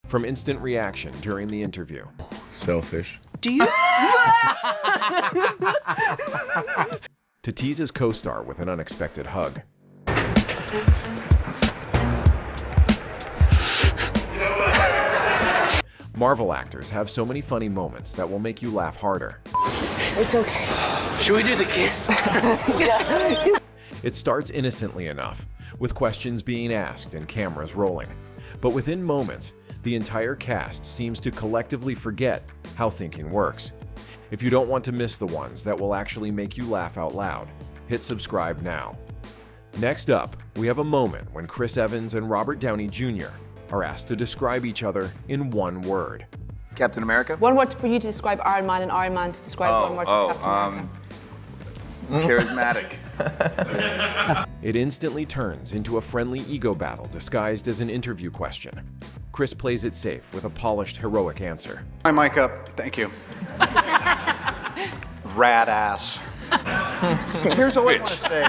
From instant reaction during the interview. Selfish. Do you? To tease his co-star with an unexpected hug. Marvel actors have so many funny moments that will make you laugh harder. It's okay. Should we do the kiss? It starts innocently enough, with questions being asked and cameras rolling. But within moments, the entire cast seems to collectively forget how thinking works. If you don't want to miss the ones that will actually make you laugh out loud, hit subscribe now. Next up, we have a moment when Chris Evans and Robert Downey Jr. are asked to describe each other in one word. Captain America? One word for you to describe Iron Man and Iron Man to describe one word for Captain America. Charismatic. It instantly turns into a friendly ego battle disguised as an interview question. Chris plays it safe with a polished, heroic answer. My mic up, thank you. Rad ass. Here's all I want to say.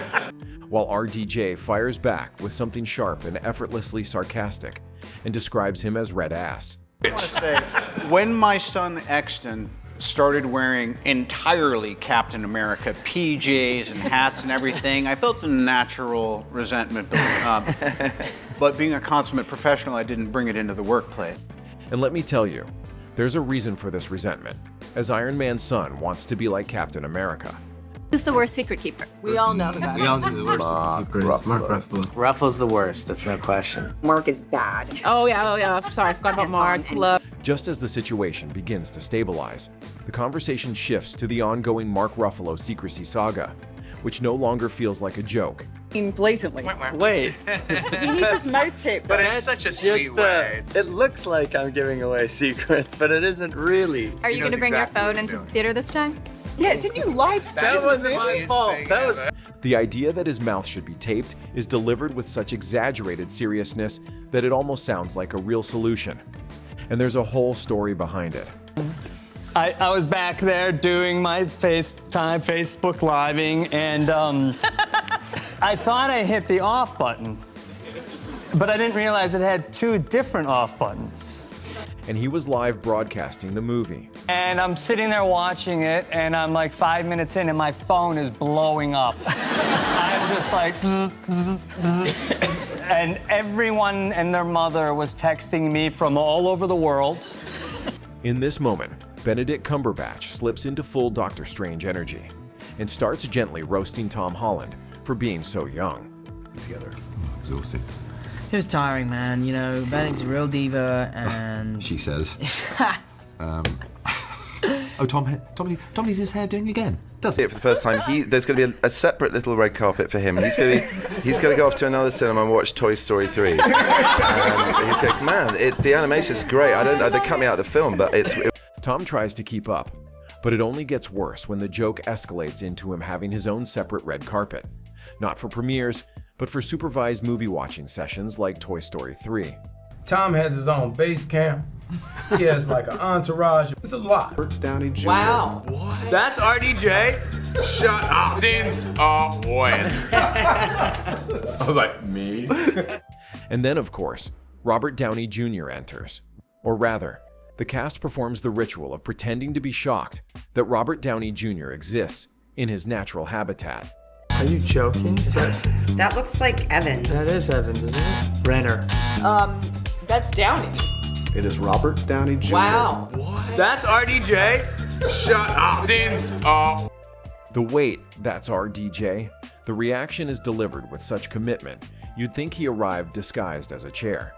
While RDJ fires back with something sharp and effortlessly sarcastic and describes him as red ass. I want to say, when my son Exton started wearing entirely Captain America PJs and hats and everything, I felt a natural resentment building up. But being a consummate professional, I didn't bring it into the workplace. And let me tell you, there's a reason for this resentment, as Iron Man's son wants to be like Captain America. Who's the worst secret keeper? We all know that. We all know the worst keeper is Mark Ruffalo. Ruffalo's the worst, that's no question. Mark is bad. Oh yeah. Sorry, I forgot about Mark. Love. Just as the situation begins to stabilize, the conversation shifts to the ongoing Mark Ruffalo secrecy saga, which no longer feels like a joke. Blatantly. Wait. He needs his mouth taped. But it's such a sweet way. It looks like I'm giving away secrets, but it isn't really. Are you going to bring your phone into the theater this time? Yeah, didn't you live stream? That wasn't my fault. That was. The idea that his mouth should be taped is delivered with such exaggerated seriousness that it almost sounds like a real solution. And there's a whole story behind it. I was back there doing my Facebook living, and I thought I hit the off button, but I didn't realize it had two different off buttons. And he was live broadcasting the movie. And I'm sitting there watching it, and I'm like 5 minutes in, and my phone is blowing up. I'm just like, bzz, bzz, bzz. And everyone and their mother was texting me from all over the world. In this moment, Benedict Cumberbatch slips into full Doctor Strange energy and starts gently roasting Tom Holland for being so young. Together. Exhausting. It was tiring, man. You know, Benedict's a real diva, and... She says. Oh, Tom leaves his hair doing again. Does he? For the first time, there's going to be a separate little red carpet for him. He's going to go off to another cinema and watch Toy Story 3. He's going, man, the animation's great. I don't know, they cut me out of the film, but Tom tries to keep up, but it only gets worse when the joke escalates into him having his own separate red carpet. Not for premieres, but for supervised movie-watching sessions like Toy Story 3. Tom has his own base camp. He has like an entourage. It's a lot. Downey Jr. Wow. What? That's RDJ? Shut up. Since when? I was like, me? And then, of course, Robert Downey Jr. enters. Or rather, the cast performs the ritual of pretending to be shocked that Robert Downey Jr. exists in his natural habitat. Are you joking? Is that? That looks like Evans. That is Evans, isn't it? Renner. That's Downey. It is Robert Downey Jr. Wow. What? That's RDJ? Shut up. Since The wait, that's RDJ. The reaction is delivered with such commitment, you'd think he arrived disguised as a chair.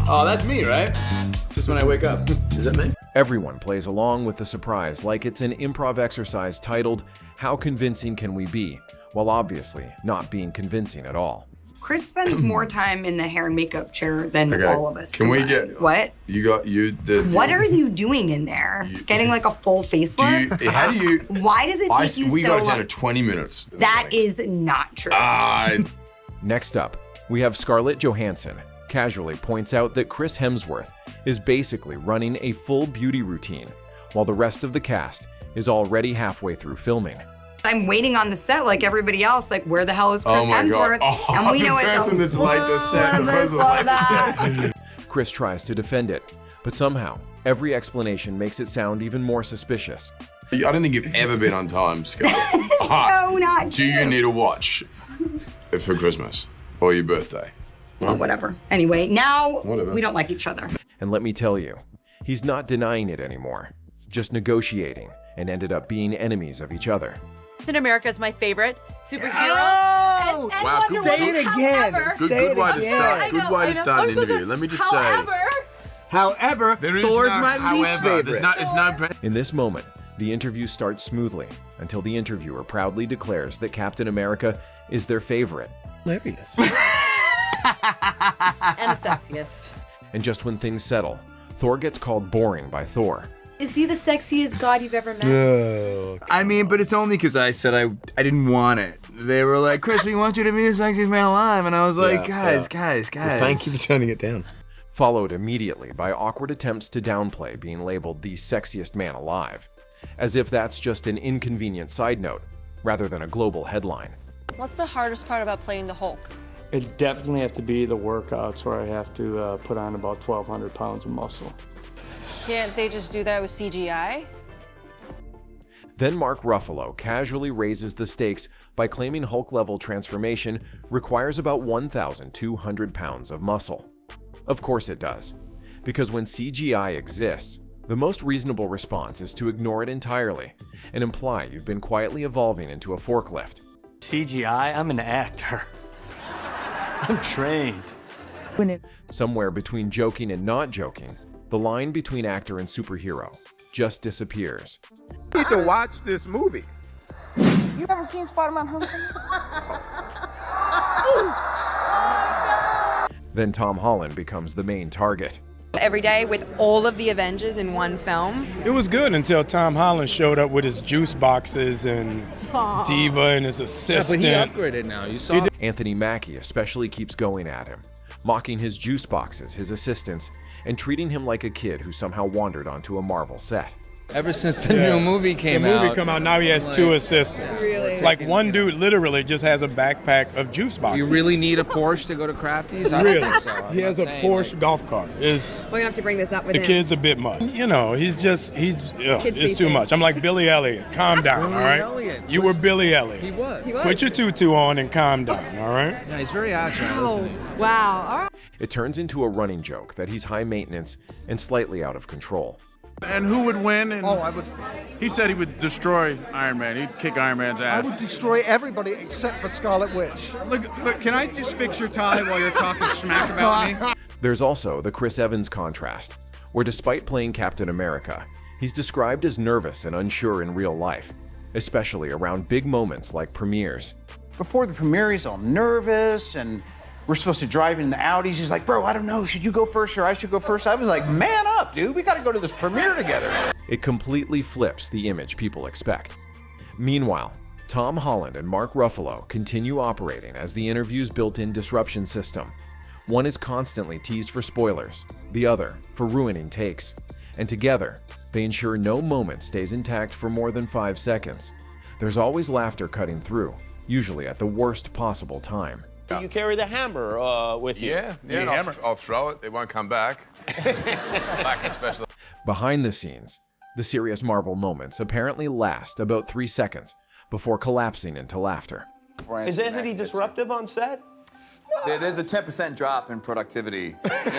Oh, that's me, right? Just when I wake up. Is that me? Everyone plays along with the surprise like it's an improv exercise titled, How Convincing Can We Be? While obviously not being convincing at all. Chris spends more time in the hair and makeup chair than all of us. Can we get what? What are you doing in there? Getting like a full facelift? How do you? Why does it take you We so got it down long? to 20 minutes. That is not true. Next up, we have Scarlett Johansson casually points out that Chris Hemsworth is basically running a full beauty routine, while the rest of the cast is already halfway through filming. I'm waiting on the set like everybody else. Like, where the hell is Chris Hemsworth? And we know it's a Chris tries to defend it, But somehow, every explanation makes it sound even more suspicious. I don't think you've ever been on time, Scott. So not Do you need a watch for Christmas or your birthday? Well, whatever. Anyway, now Whatever. we don't like each other. And let me tell you, he's not denying it anymore, just negotiating, and ended up being enemies of each other. Captain America is my favorite superhero. Wow, Wonder say Woman. it again. Good way to start. Good way to start an I'm so interview. sorry. Let me just say. However, There is Thor's no my least however. favorite. There's no. In this moment, the interview starts smoothly until the interviewer proudly declares that Captain America is their favorite. Hilarious. And the sexiest. And just when things settle, Thor gets called boring by Thor. Is he the sexiest god you've ever met? I mean, but it's only because I said I didn't want it. They were like, Chris, we want you to be the sexiest man alive. And I was like, guys. Well, thank you for turning it down. Followed immediately by awkward attempts to downplay being labeled the sexiest man alive, as if that's just an inconvenient side note rather than a global headline. What's the hardest part about playing the Hulk? It definitely have to be the workouts where I have to put on about 1,200 pounds of muscle. Can't they just do that with CGI? Then Mark Ruffalo casually raises the stakes by claiming Hulk-level transformation requires about 1,200 pounds of muscle. Of course it does, because when CGI exists, the most reasonable response is to ignore it entirely and imply you've been quietly evolving into a forklift. CGI? I'm an actor. I'm trained. Somewhere between joking and not joking, the line between actor and superhero just disappears. You need to watch this movie. You ever seen Spider-Man Homecoming? Then Tom Holland becomes the main target. Every day with all of the Avengers in one film. It was good until Tom Holland showed up with his juice boxes and Diva and his assistant. Yeah, but he upgraded now. You saw. Anthony Mackie especially keeps going at him, mocking his juice boxes, his assistants, and treating him like a kid who somehow wandered onto a Marvel set. Ever since the new movie came out. Now he has two assistants. Really? Like one dude literally just has a backpack of juice boxes. You really need a Porsche to go to Crafties? I don't think so. I'm He not has a saying, Porsche like- golf cart. Is We're gonna have to bring this up with the him. kid's a bit much. You know, it's too much. I'm like Billy Elliot. Calm down, all right? Elliot You were Billy Elliot. He was. Put your tutu on and calm down, all right? Yeah, he's very agile, isn't he? Wow. All right. It turns into a running joke that he's high maintenance and slightly out of control. And who would win? And he said he would destroy Iron Man. He'd kick Iron Man's ass. I would destroy everybody except for Scarlet Witch. Look, can I just fix your tie while you're talking smack about me? There's also the Chris Evans contrast, where despite playing Captain America, he's described as nervous and unsure in real life, especially around big moments like premieres. Before the premiere, he's all nervous, and we're supposed to drive in the Audis. He's like, bro, I don't know, should you go first or I should go first? I was like, man up, dude, we gotta go to this premiere together. It completely flips the image people expect. Meanwhile, Tom Holland and Mark Ruffalo continue operating as the interview's built-in disruption system. One is constantly teased for spoilers, the other for ruining takes. And together, they ensure no moment stays intact for more than 5 seconds. There's always laughter cutting through, usually at the worst possible time. You carry the hammer with you. Yeah, I'll throw it. It won't come back. Back in special. Behind the scenes, the serious Marvel moments apparently last about 3 seconds before collapsing into laughter. Is Anthony disruptive on set? There's a 10% drop in productivity when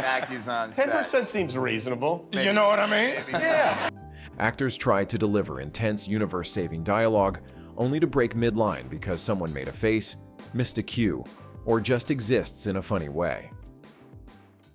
Mackey's on set. 10% seems reasonable. You know what I mean? Yeah. Actors try to deliver intense universe-saving dialogue, only to break midline because someone made a face, missed a cue, or just exists in a funny way.